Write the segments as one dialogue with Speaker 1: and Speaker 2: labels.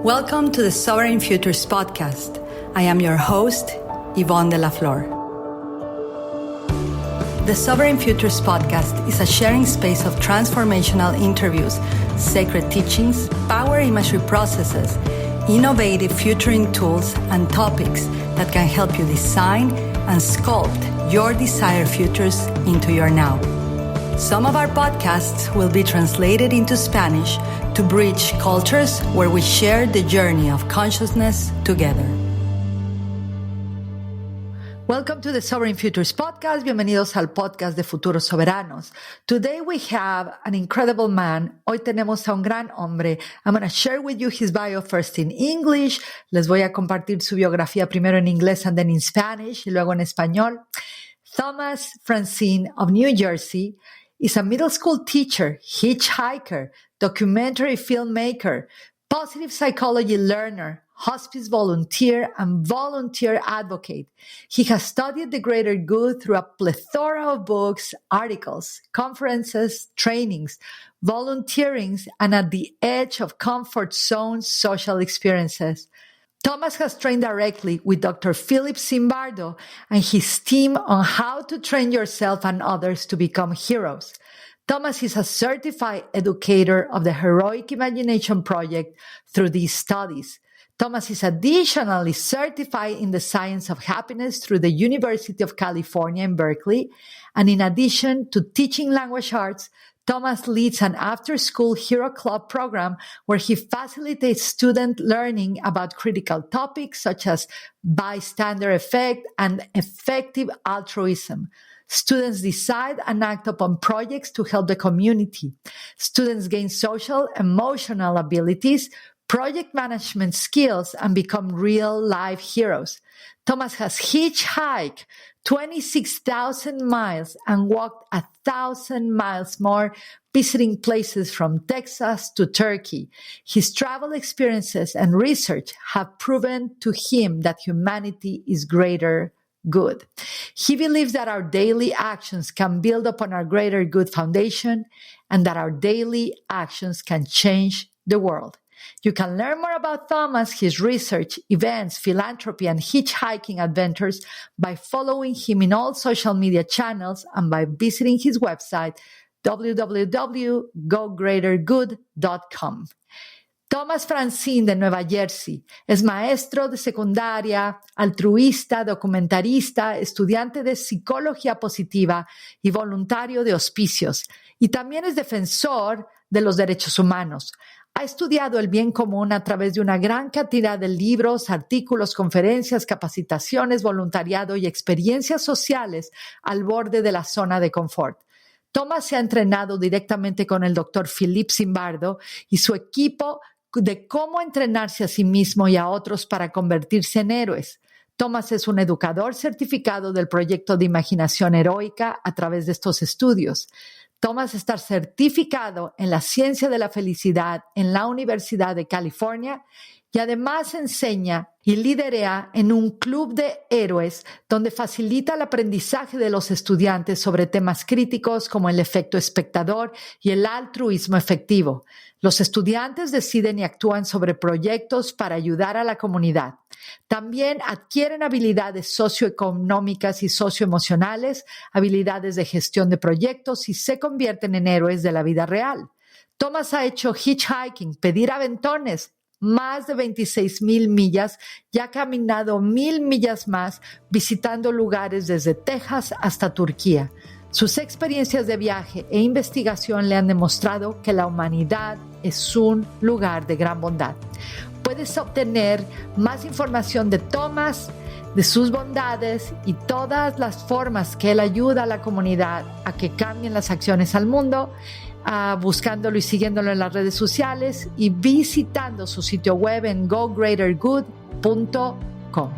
Speaker 1: Welcome to the Sovereign Futures podcast. I am your host, Yvonne de la Flor. The Sovereign Futures podcast is a sharing space of transformational interviews, sacred teachings, power imagery processes, innovative futuring tools, and topics that can help you design and sculpt your desired futures into your now. Some of our podcasts will be translated into Spanish to bridge cultures where we share the journey of consciousness together. Welcome to the Sovereign Futures podcast. Bienvenidos al podcast de Futuros Soberanos. Today we have an incredible man. Hoy tenemos a un gran hombre. I'm going to share with you his bio first in English. Les voy a compartir su biografía primero en inglés and then in Spanish y luego en español. Thomas Francine of New Jersey is a middle school teacher, hitchhiker, documentary filmmaker, positive psychology learner, hospice volunteer, and volunteer advocate. He has studied the greater good through a plethora of books, articles, conferences, trainings, volunteerings, and at the edge of comfort zone social experiences. Thomas has trained directly with Dr. Philip Zimbardo and his team on how to train yourself and others to become heroes. Thomas is a certified educator of the Heroic Imagination Project through these studies. Thomas is additionally certified in the science of happiness through the University of California in Berkeley. And in addition to teaching language arts, Thomas leads an after-school Hero Club program where he facilitates student learning about critical topics such as bystander effect and effective altruism. Students decide and act upon projects to help the community. Students gain social, emotional abilities, project management skills, and become real-life heroes. Thomas has hitchhiked 26,000 miles and walked 1,000 miles more, visiting places from Texas to Turkey. His travel experiences and research have proven to him that humanity is greater good. He believes that our daily actions can build upon our greater good foundation and that our daily actions can change the world. You can learn more about Thomas, his research, events, philanthropy, and hitchhiking adventures by following him in all social media channels and by visiting his website, www.gogreatergood.com. Thomas Francine de Nueva Jersey es maestro de secundaria, altruista, documentarista, estudiante de psicología positiva y voluntario de hospicios. Y también es defensor de los derechos humanos. Ha estudiado el bien común a través de una gran cantidad de libros, artículos, conferencias, capacitaciones, voluntariado y experiencias sociales al borde de la zona de confort. Thomas se ha entrenado directamente con el Dr. Philip Zimbardo y su equipo de cómo entrenarse a sí mismo y a otros para convertirse en héroes. Thomas es un educador certificado del proyecto de imaginación heroica a través de estos estudios. Thomas está certificado en la ciencia de la felicidad en la Universidad de California y además enseña y lidera en un club de héroes donde facilita el aprendizaje de los estudiantes sobre temas críticos como el efecto espectador y el altruismo efectivo. Los estudiantes deciden y actúan sobre proyectos para ayudar a la comunidad. También adquieren habilidades socioeconómicas y socioemocionales, habilidades de gestión de proyectos y se convierten en héroes de la vida real. Thomas ha hecho hitchhiking, pedir aventones, más de 26,000 millas y ha caminado 1,000 millas más visitando lugares desde Texas hasta Turquía. Sus experiencias de viaje e investigación le han demostrado que la humanidad es un lugar de gran bondad. Puedes obtener más información de Thomas, de sus bondades y todas las formas que él ayuda a la comunidad a que cambien las acciones al mundo, buscándolo y siguiéndolo en las redes sociales y visitando su sitio web en gogreatergood.com.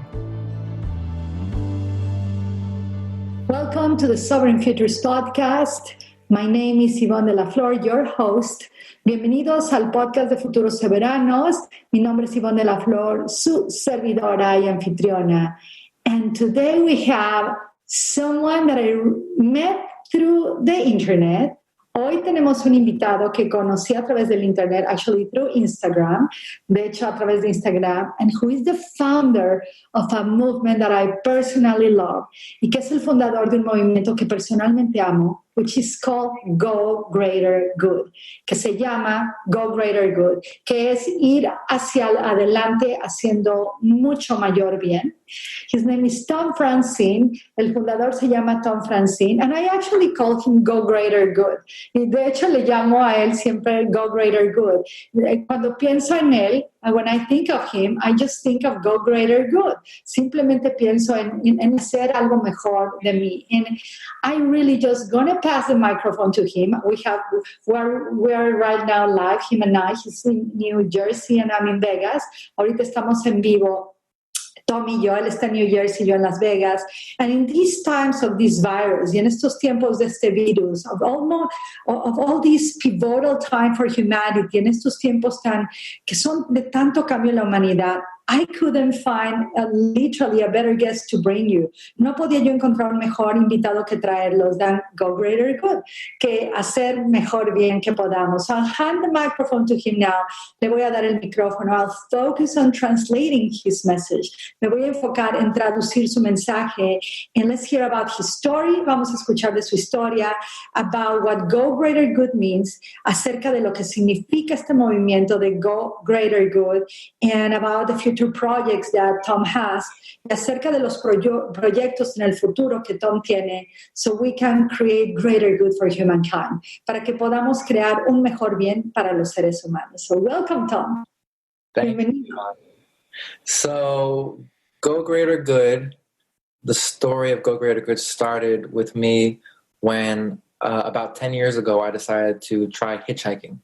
Speaker 1: Welcome to the Sovereign Futures podcast. My name is Yvonne de la Flor, your host. Bienvenidos al podcast de Futuros Soberanos. Mi nombre es Yvonne de la Flor, su servidora y anfitriona. And today we have someone that I met through the internet. Hoy tenemos un invitado que conocí a través del internet, actually through Instagram, de hecho a través de Instagram, and who is the founder of a movement that I personally love, y que es el fundador de un movimiento que personalmente amo, which is called Go Greater Good, que se llama Go Greater Good, que es ir hacia adelante haciendo mucho mayor bien. His name is Tom Francine, el fundador se llama Tom Francine, and I actually call him Go Greater Good. Y de hecho le llamo a él siempre Go Greater Good. Cuando pienso en él, when I think of him, I just think of Go Greater Good. Simplemente pienso en hacer algo mejor de mí. And I really just gonna pass the microphone to him. We're right now live, him and I. He's in New Jersey and I'm in Vegas. Ahorita estamos en vivo. Tom y yo, él está en New Jersey, yo en Las Vegas. And in these times of this virus, y en estos tiempos de este virus, of all this pivotal time for humanity, en estos tiempos que son de tanto cambio en la humanidad, I couldn't find literally a better guest to bring you. No podía yo encontrar un mejor invitado que traerlos than Go Greater Good, que hacer mejor bien que podamos. So I'll hand the microphone to him now. Le voy a dar el micrófono. I'll focus on translating his message. Me voy a enfocar en traducir su mensaje. And let's hear about his story. Vamos a escuchar de su historia, about what Go Greater Good means, acerca de lo que significa este movimiento de Go Greater Good, and about the future projects that Tom has, y acerca de los proyectos en el futuro que Tom tiene, so we can create greater good for humankind, para que podamos crear un mejor bien para los seres humanos. So welcome, Tom.
Speaker 2: Thank you. So Go Greater Good, the story of Go Greater Good started with me when about 10 years ago I decided to try hitchhiking.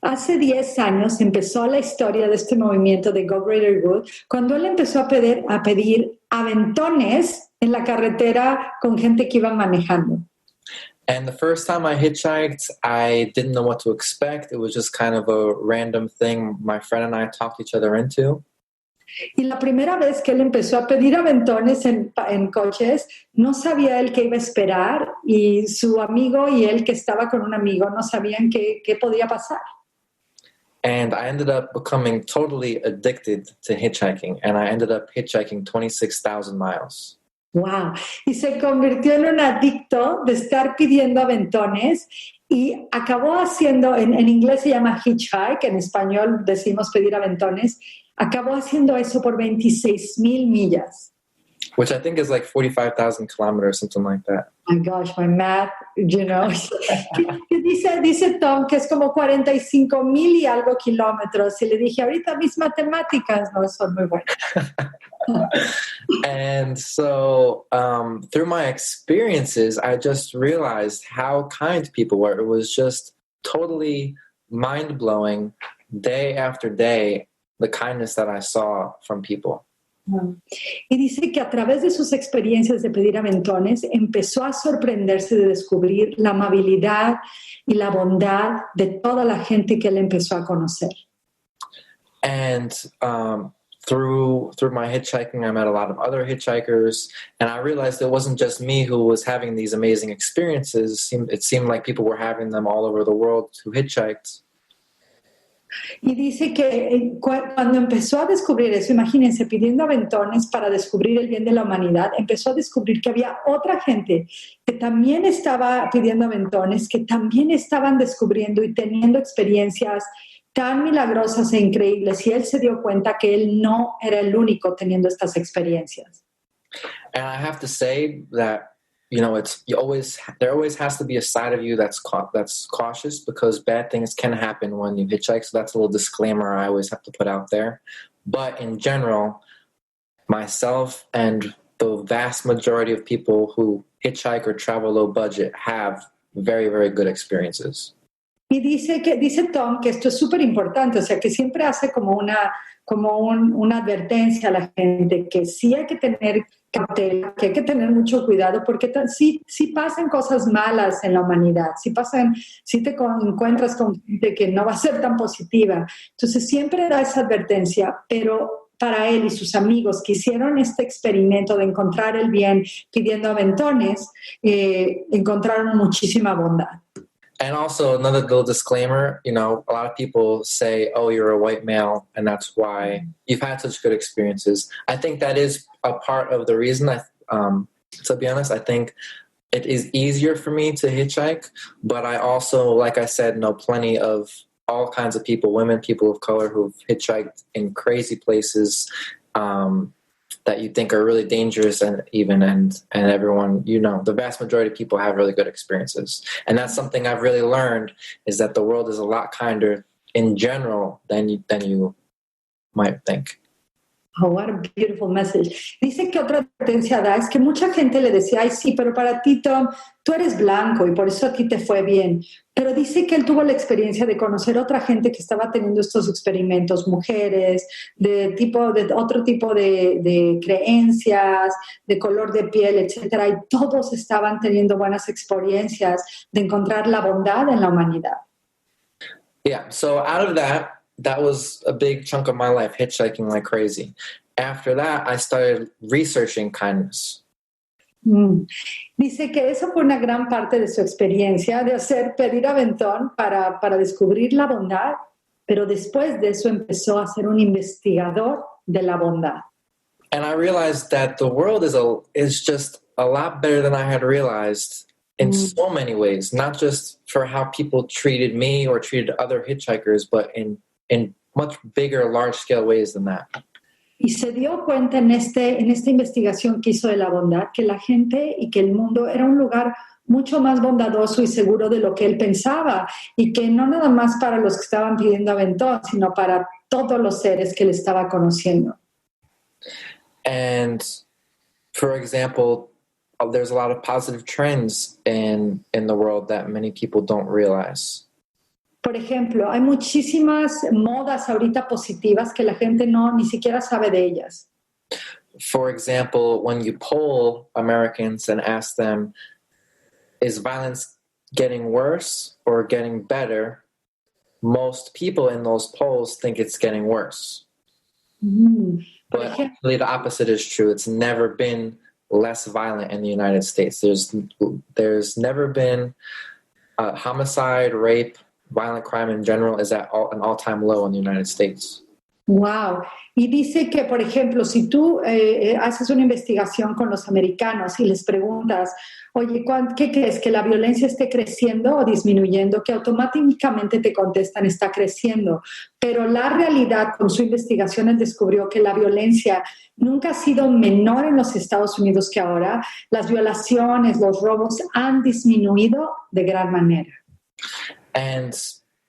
Speaker 1: Hace 10 años empezó la historia de este movimiento de Go Greater Good cuando él empezó a pedir aventones en la carretera con gente que iba manejando.
Speaker 2: And the first time I hitchhiked, I didn't know what to expect. It was just kind of a random thing my friend and I talked each other into.
Speaker 1: Y la primera vez que él empezó a pedir aventones en coches, no sabía él qué iba a esperar, y su amigo y él, que estaba con un amigo, no sabían qué podía pasar.
Speaker 2: And I ended up becoming totally addicted to hitchhiking, and I ended up hitchhiking 26,000 miles.
Speaker 1: Wow. Y se convirtió en un adicto de estar pidiendo aventones, y acabó haciendo, en inglés se llama hitchhike, en español decimos pedir aventones, acabó haciendo eso por 26,000 millas.
Speaker 2: Which I think is like 45,000 kilometers, something like that.
Speaker 1: My gosh, my math, you know. dice Tom que es como 45,000 y algo kilómetros. Y le dije, ahorita mis matemáticas no son muy buenas.
Speaker 2: And so through my experiences, I just realized how kind people were. It was just totally mind-blowing, day after day, the kindness that I saw from people.
Speaker 1: Y dice que a través de sus experiencias de pedir aventones empezó a sorprenderse de descubrir la amabilidad y la bondad de toda la gente que él empezó a conocer.
Speaker 2: And through my hitchhiking, I met a lot of other hitchhikers, and I realized it wasn't just me who was having these amazing experiences. It seemed like people were having them all over the world who hitchhiked.
Speaker 1: Y dice que cuando empezó a descubrir eso, imagínense, pidiendo aventones para descubrir el bien de la humanidad, empezó a descubrir que había otra gente que también estaba pidiendo aventones, que también estaban descubriendo y teniendo experiencias tan milagrosas e increíbles, y él se dio cuenta que él no era el único teniendo estas experiencias.
Speaker 2: And I have to say that, you know, there always has to be a side of you that's cautious, because bad things can happen when you hitchhike. So that's a little disclaimer I always have to put out there. But in general, myself and the vast majority of people who hitchhike or travel low budget have very, very good experiences.
Speaker 1: Y dice Tom que esto es súper importante, o sea, que siempre hace como una advertencia a la gente, que sí hay que tener cautela, que hay que tener mucho cuidado, porque sí pasan cosas malas en la humanidad, si te encuentras con gente que no va a ser tan positiva. Entonces siempre da esa advertencia, pero para él y sus amigos que hicieron este experimento de encontrar el bien pidiendo aventones, encontraron muchísima bondad.
Speaker 2: And also another little disclaimer, a lot of people say, oh, you're a white male, and that's why you've had such good experiences. I think that is a part of the reason. To be honest, I think it is easier for me to hitchhike, but I also, like I said, know plenty of all kinds of people, women, people of color who've hitchhiked in crazy places that you think are really dangerous, and everyone, the vast majority of people have really good experiences. And that's something I've really learned, is that the world is a lot kinder in general than you might think.
Speaker 1: Oh, what a beautiful message. Dice que otra advertencia da es que mucha gente le decía, ay, sí, pero para ti, Tom, tú eres blanco y por eso a ti te fue bien. Pero dice que él tuvo la experiencia de conocer otra gente que estaba teniendo estos experimentos, mujeres, de otro tipo de creencias, de color de piel, etcétera, y todos estaban teniendo buenas experiencias de encontrar la bondad en la humanidad.
Speaker 2: Yeah, so out of that was a big chunk of my life, hitchhiking like crazy. After that, I started researching kindness.
Speaker 1: Dice que eso fue una gran parte de su experiencia de pedir aventón para descubrir la bondad, pero después de eso empezó a ser un investigador de la bondad.
Speaker 2: And I realized that the world is just a lot better than I had realized in so many ways, not just for how people treated me or treated other hitchhikers, but in much bigger, large-scale ways than that.
Speaker 1: Y se dio cuenta en esta investigación que hizo de la bondad que la gente y que el mundo era un lugar mucho más bondadoso y seguro de lo que él pensaba, y que no nada más para los que estaban pidiendo aventón, sino para todos los seres que él estaba conociendo.
Speaker 2: And, for example, there's a lot of positive trends in the world that many people don't realize.
Speaker 1: Por ejemplo, hay muchísimas modas ahorita positivas que la gente ni siquiera sabe de ellas.
Speaker 2: For example, when you poll Americans and ask them, is violence getting worse or getting better? Most people in those polls think it's getting worse. But actually the opposite is true. It's never been less violent in the United States. There's never been homicide, rape, violent crime in general is at an all-time low in the United States.
Speaker 1: Wow. Y dice que, por ejemplo, si tú haces una investigación con los americanos y les preguntas, oye, ¿qué crees? ¿Que la violencia esté creciendo o disminuyendo? Que automáticamente te contestan, está creciendo. Pero la realidad, con su investigación, él descubrió que la violencia nunca ha sido menor en los Estados Unidos que ahora. Las violaciones, los robos han disminuido de gran manera.
Speaker 2: And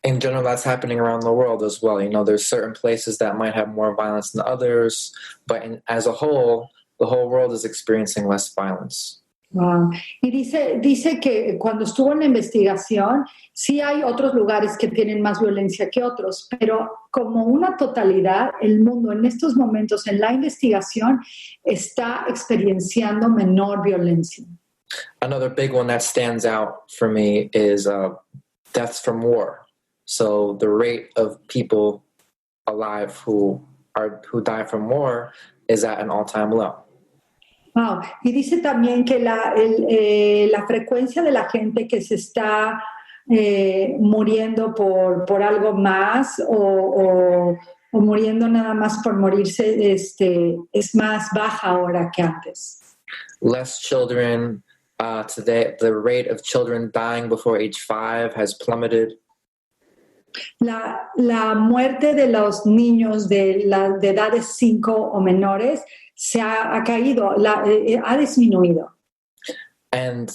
Speaker 2: in general, that's happening around the world as well. There's certain places that might have more violence than others, but as a whole, the whole world is experiencing less violence.
Speaker 1: Wow. Y dice que cuando estuvo en la investigación, sí hay otros lugares que tienen más violencia que otros, pero como una totalidad, el mundo en estos momentos en la investigación está experienciando menor violencia.
Speaker 2: Another big one that stands out for me is deaths from war. So the rate of people alive who die from war is at an all-time low.
Speaker 1: Wow. Y dice también que la frecuencia de la gente que se está muriendo por algo más o muriendo nada más por morirse es más baja ahora que antes.
Speaker 2: Less children. Today, the rate of children dying before age 5 has plummeted.
Speaker 1: La muerte de los niños de edades 5 o menores ha caído, ha disminuido.
Speaker 2: And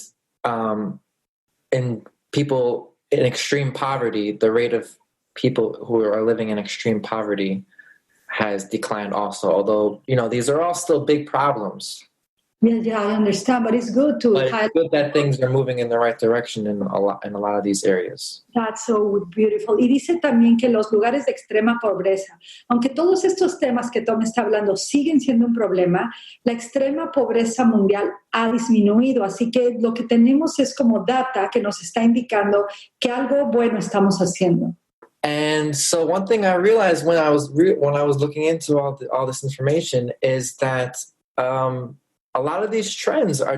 Speaker 2: in people in extreme poverty, the rate of people who are living in extreme poverty has declined also. Although, these are all still big problems.
Speaker 1: Yeah, I understand, but it's good to
Speaker 2: highlight. It's good that things are moving in the right direction in a lot of these areas.
Speaker 1: That's so beautiful. Y dice también que los lugares de extrema pobreza, aunque todos estos temas que Tom está hablando siguen siendo un problema, la extrema pobreza mundial ha disminuido. Así que lo que tenemos es como data que nos está indicando que algo bueno estamos haciendo.
Speaker 2: And so one thing I realized when I was looking into all this information is that a lot of these trends are